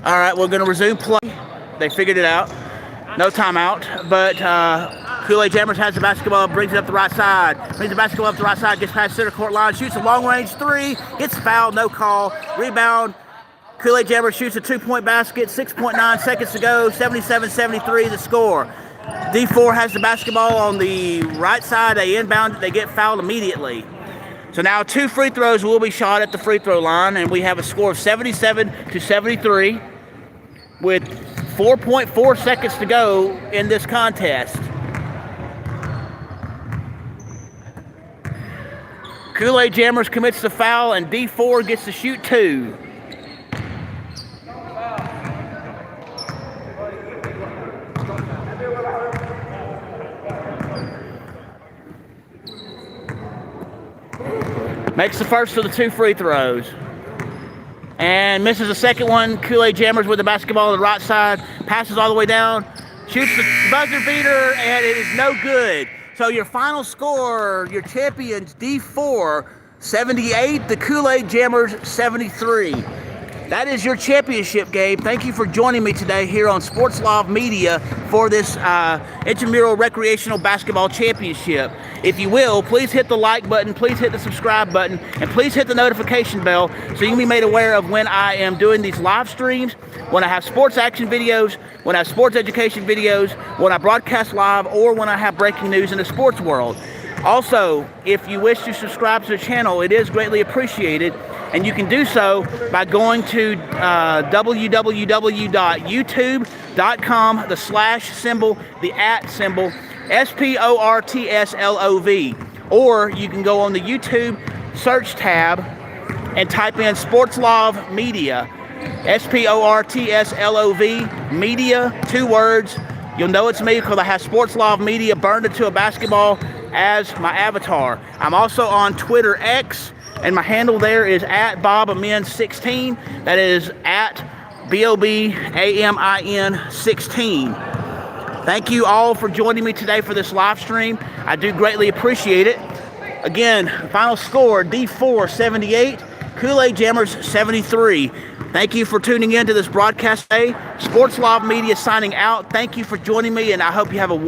All right, we're going to resume play. They figured it out. No timeout, but Kool-Aid Jammers has the basketball, brings it up the right side. Brings the basketball up the right side, gets past center court line, shoots a long-range three, gets fouled, no call. Rebound, Kool-Aid Jammers shoots a two-point basket, 6.9 seconds to go, 77-73 the score. D4 has the basketball on the right side. They inbound it, they get fouled immediately. So now 2 free throws will be shot at the free throw line, and we have a score of 77-73 with 4.4 seconds to go in this contest. Kool-Aid Jammers commits the foul, and D4 gets to shoot 2. Makes the first of the 2 free throws. And misses the second one. Kool-Aid Jammers with the basketball on the right side. Passes all the way down. Shoots the buzzer beater, and it is no good. So your final score, your champions, D4, 78. The Kool-Aid Jammers, 73. That is your championship game. Thank you for joining me today here on Sports Live Media for this Intramural Recreational Basketball Championship. If you will, please hit the like button, please hit the subscribe button, and please hit the notification bell so you can be made aware of when I am doing these live streams, when I have sports action videos, when I have sports education videos, when I broadcast live, or when I have breaking news in the sports world. Also, if you wish to subscribe to the channel, it is greatly appreciated. And you can do so by going to www.youtube.com, the slash symbol, the at symbol, SPORTSLOV. Or you can go on the YouTube search tab and type in Sports Live Media, SPORTSLOV, Media, 2 words. You'll know it's me because I have Sports Live Media burned into a basketball as my avatar. I'm also on Twitter X. And my handle there is at BobAmin16. That is at BOBAMIN16. Thank you all for joining me today for this live stream. I do greatly appreciate it. Again, final score, D4, 78. Kool-Aid Jammers, 73. Thank you for tuning in to this broadcast day. Sports Live Media signing out. Thank you for joining me, and I hope you have a